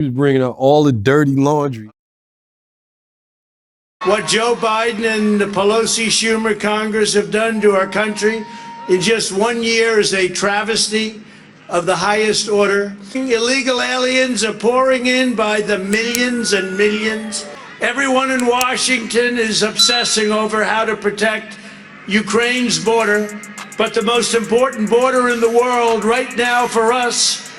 He's bringing out all the dirty laundry. What Joe Biden and the Pelosi Schumer Congress have done to our country in just 1 year is a travesty of the highest order. Illegal aliens are pouring in by the millions and millions. Everyone in Washington is obsessing over how to protect Ukraine's border, but the most important border in the world right now for us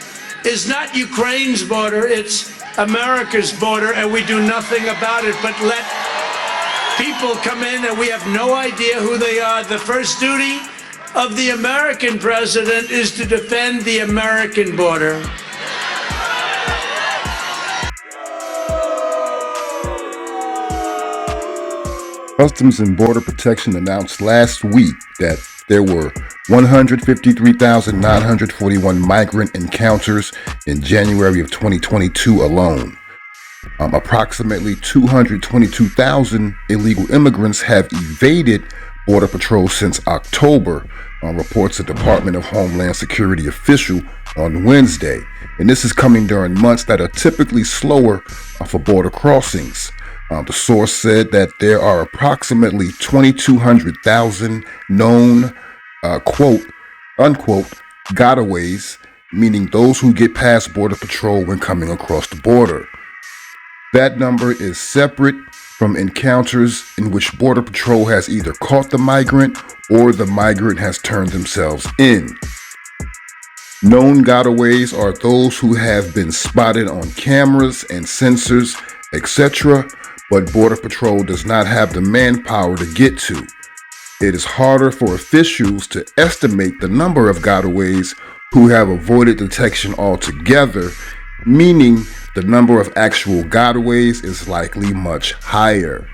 is not Ukraine's border, it's America's border, and we do nothing about it but let people come in and we have no idea who they are. The first duty of the American president is to defend the American border. Customs and Border Protection announced last week that there were 153,941 migrant encounters in January of 2022 alone. Approximately 222,000 illegal immigrants have evaded Border Patrol since October, reports a Department of Homeland Security official on Wednesday. And this is coming during months that are typically slower for border crossings. The source said that there are approximately 2,200,000 known, quote, unquote, gotaways, meaning those who get past Border Patrol when coming across the border. That number is separate from encounters in which Border Patrol has either caught the migrant or the migrant has turned themselves in. Known gotaways are those who have been spotted on cameras and sensors, etc., but Border Patrol does not have the manpower to get to. It is harder for officials to estimate the number of gotaways who have avoided detection altogether, meaning the number of actual gotaways is likely much higher.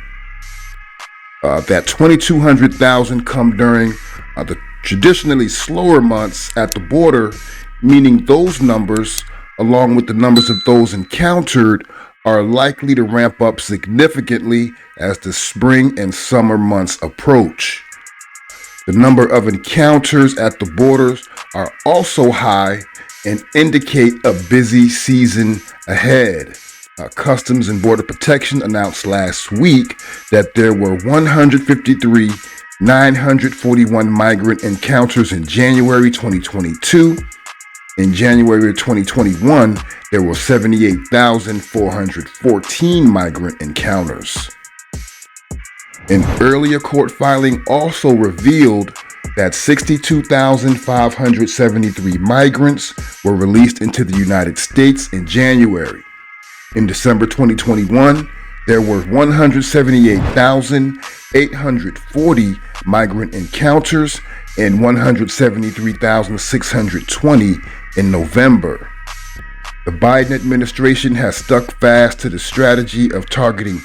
That 2,200,000 come during the traditionally slower months at the border, meaning those numbers, along with the numbers of those encountered, are likely to ramp up significantly as the spring and summer months approach. The number of encounters at the borders are also high and indicate a busy season ahead. Customs and Border Protection announced last week that there were 153,941 migrant encounters in January 2022. In January of 2021, there were 78,414 migrant encounters. An earlier court filing also revealed that 62,573 migrants were released into the United States in January. In December 2021, there were 178,840 migrant encounters and 173,620 in November. The Biden administration has stuck fast to the strategy of targeting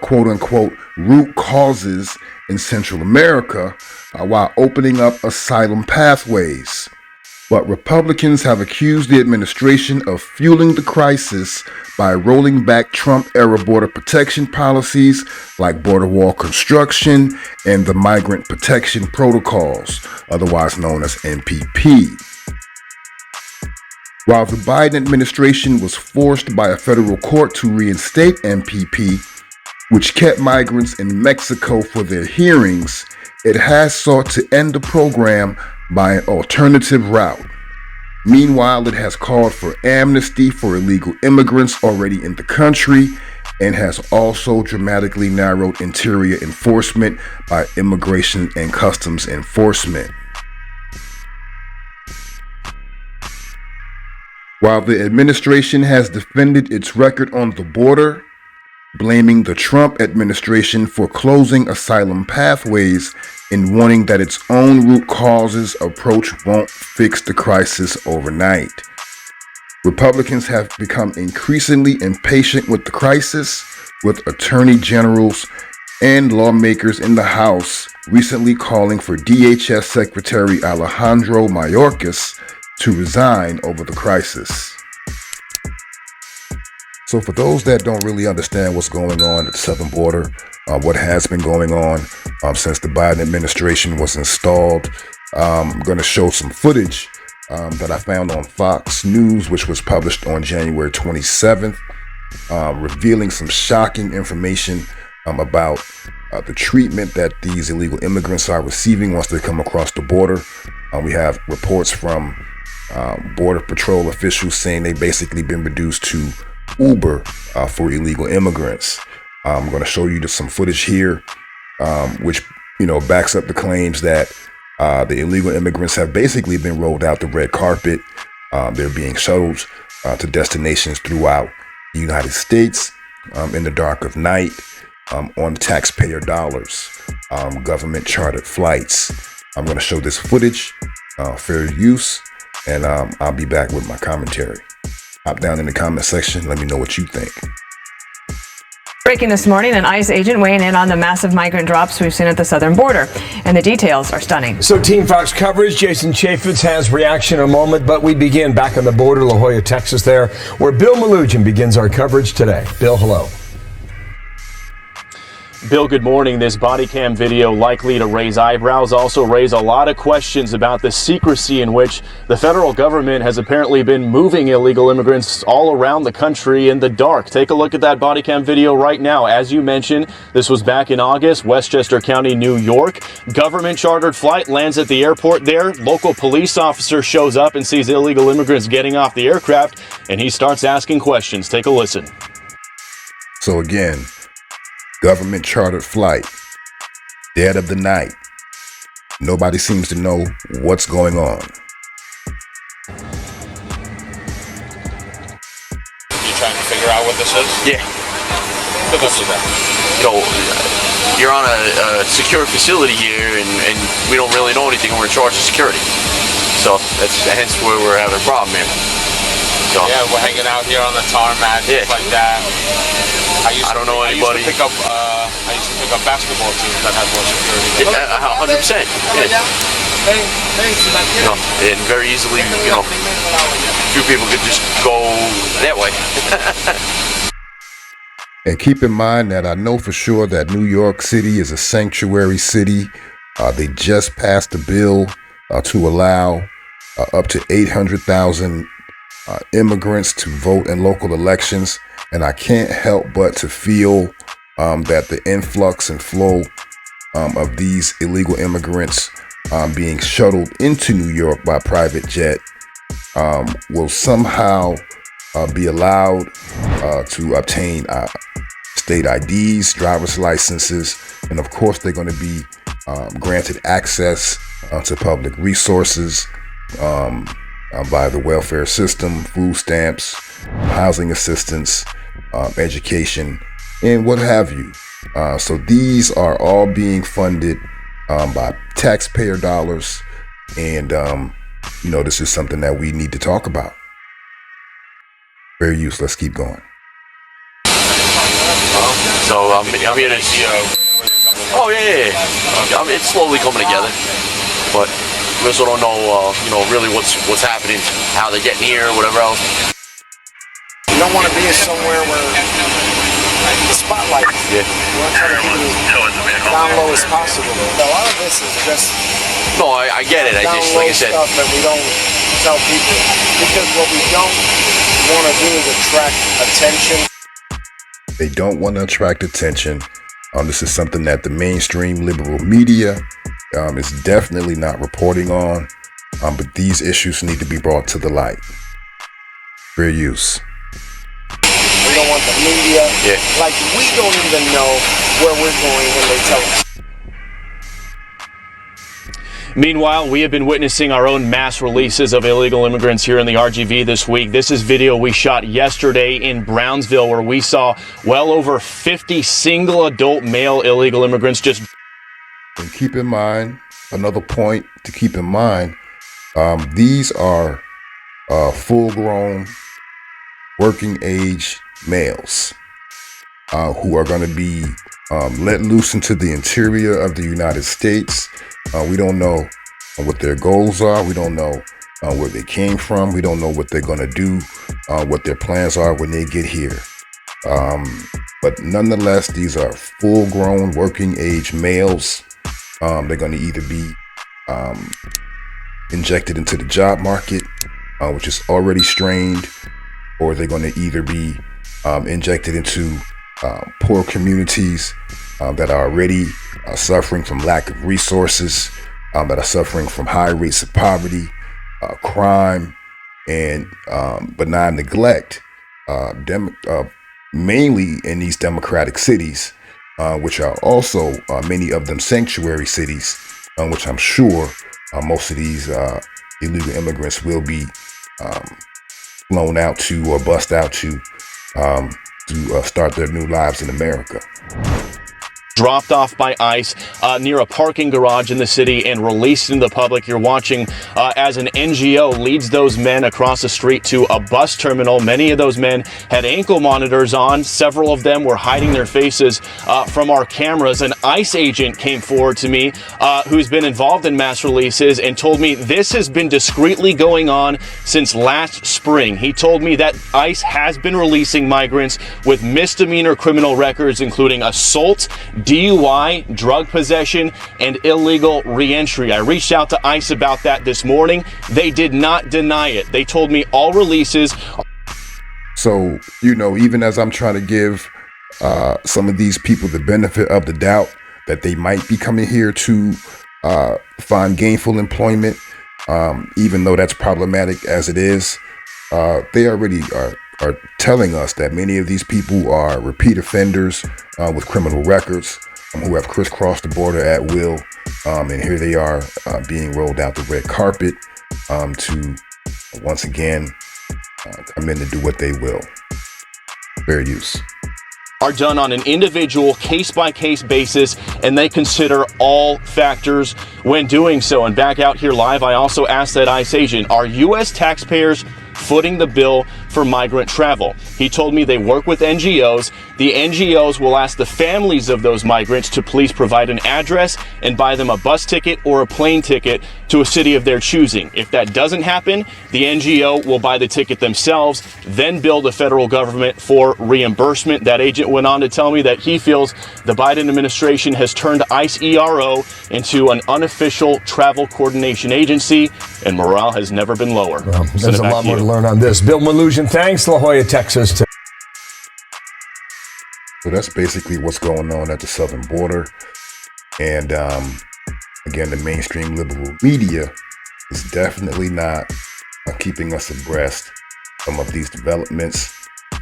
quote-unquote root causes in Central America while opening up asylum pathways. But Republicans have accused the administration of fueling the crisis by rolling back Trump-era border protection policies like border wall construction and the Migrant Protection Protocols, otherwise known as MPP. While the Biden administration was forced by a federal court to reinstate MPP, which kept migrants in Mexico for their hearings, it has sought to end the program by an alternative route. Meanwhile, it has called for amnesty for illegal immigrants already in the country and has also dramatically narrowed interior enforcement by Immigration and Customs Enforcement. While the administration has defended its record on the border, blaming the Trump administration for closing asylum pathways and warning that its own root causes approach won't fix the crisis overnight. Republicans have become increasingly impatient with the crisis, with attorney generals and lawmakers in the House recently calling for DHS Secretary Alejandro Mayorkas to resign over the crisis. So for those that don't really understand what's going on at the southern border, what has been going on since the Biden administration was installed, I'm going to show some footage that I found on Fox News, which was published on January 27th, revealing some shocking information about the treatment that these illegal immigrants are receiving once they come across the border. We have reports from Border Patrol officials saying they've basically been reduced to Uber for illegal immigrants. I'm going to show you some footage here, which backs up the claims that the illegal immigrants have basically been rolled out the red carpet. They're being shuttled to destinations throughout the United States in the dark of night on taxpayer dollars, government chartered flights. I'm going to show this footage, fair use, and I'll be back with my commentary. Hop down in the comment section. Let me know what you think. Breaking this morning, an ICE agent weighing in on the massive migrant drops we've seen at the southern border. And the details are stunning. So Team Fox coverage, Jason Chaffetz has reaction in a moment, but we begin back on the border, La Jolla, Texas there, where Bill Malugin begins our coverage today. Bill, hello. Bill, good morning. This body cam video likely to raise eyebrows, also raise a lot of questions about the secrecy in which the federal government has apparently been moving illegal immigrants all around the country in the dark. Take a look at that body cam video right now. As you mentioned, this was back in August, Westchester County, New York. Government chartered flight lands at the airport there. Local police officer shows up and sees illegal immigrants getting off the aircraft, and he starts asking questions. Take a listen. So again, government chartered flight, dead of the night. Nobody seems to know what's going on. You trying to figure out what this is? Yeah. Look up to that. You're on a secure facility here, and we don't really know anything. We're in charge of security. So that's hence where we're having a problem here. So, yeah, we're hanging out here on the tarmac, yeah, like that. I don't know anybody. I used to pick up basketball teams that had more security. 100%. Yeah. And very easily, few people could just go that way. And keep in mind that I know for sure that New York City is a sanctuary city. They just passed a bill to allow up to 800,000 immigrants to vote in local elections. And I can't help but to feel that the influx and flow of these illegal immigrants being shuttled into New York by private jet will somehow be allowed to obtain state IDs, driver's licenses, and of course they're going to be granted access to public resources by the welfare system, food stamps, housing assistance, education, and what have you. So these are all being funded by taxpayer dollars, and this is something that we need to talk about. Fair use. Let's keep going. So I'm here to see. Oh yeah. It's slowly coming together, but we also don't know, really what's happening, how they're getting here, whatever else. You don't want to be somewhere where the spotlight. Yeah. You want to try to keep it as down low as possible. A lot of this is just. No, I get it. I just, like I said, stuff that we don't tell people, because what we don't want to do is attract attention. They don't want to attract attention. This is something that the mainstream liberal media is definitely not reporting on, but these issues need to be brought to the light. Fair use. We don't want the media, like we don't even know where we're going when they tell us. Meanwhile, we have been witnessing our own mass releases of illegal immigrants here in the RGV this week. This is video we shot yesterday in Brownsville, where we saw well over 50 single adult male illegal immigrants just. And keep in mind, another point to keep in mind, these are full-grown, working-age males who are going to be let loose into the interior of the United States. We don't know what their goals are. We don't know where they came from. We don't know what they're going to do, what their plans are when they get here. But nonetheless, these are full-grown, working-age males. They're going to either be injected into the job market, which is already strained, or they're going to either be injected into poor communities that are already suffering from lack of resources, that are suffering from high rates of poverty, crime, and benign neglect, mainly in these democratic cities, which are also many of them sanctuary cities, which I'm sure most of these illegal immigrants will be flown out to or bust out to start their new lives in America. Dropped off by ICE near a parking garage in the city and released into the public. You're watching as an NGO leads those men across the street to a bus terminal. Many of those men had ankle monitors on. Several of them were hiding their faces from our cameras. An ICE agent came forward to me who's been involved in mass releases and told me this has been discreetly going on since last spring. He told me that ICE has been releasing migrants with misdemeanor criminal records, including assault, DUI, drug possession, and illegal reentry. I reached out to ICE about that this morning. They did not deny it. They told me all releases. So, even as I'm trying to give some of these people the benefit of the doubt that they might be coming here to find gainful employment, even though that's problematic as it is, they already are telling us that many of these people are repeat offenders with criminal records who have crisscrossed the border at will. And here they are being rolled out the red carpet to once again come in to do what they will. Fair use. Are done on an individual case-by-case basis, and they consider all factors when doing so. And back out here live, I also asked that ICE agent, are U.S. taxpayers footing the bill for migrant travel? He told me they work with NGOs. The NGOs will ask the families of those migrants to please provide an address and buy them a bus ticket or a plane ticket to a city of their choosing. If that doesn't happen, the NGO will buy the ticket themselves, then bill the federal government for reimbursement. That agent went on to tell me that he feels the Biden administration has turned ICE ERO into an unofficial travel coordination agency, and morale has never been lower. Well, there's a lot more to learn on this. Bill Malugin, thanks. La Jolla, Texas. So that's basically what's going on at the southern border. And again, the mainstream liberal media is definitely not keeping us abreast of these developments.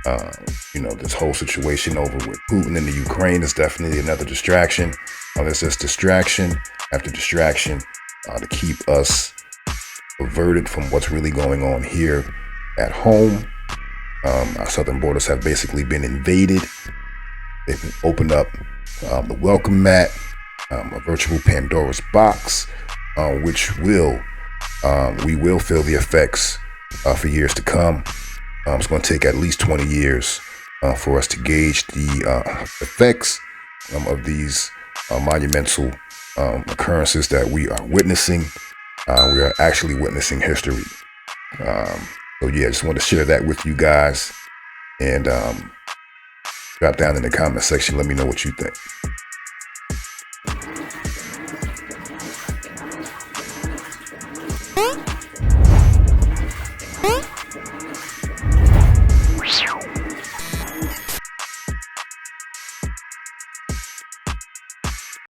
This whole situation over with Putin in the Ukraine is definitely another distraction. There's just distraction after distraction to keep us averted from what's really going on here at home. Our southern borders have basically been invaded. They've opened up the welcome mat, a virtual Pandora's box, which we will feel the effects for years to come. It's going to take at least 20 years for us to gauge the effects of these monumental occurrences that we are witnessing. We are actually witnessing history. So yeah, just want to share that with you guys, and drop down in the comment section. Let me know what you think.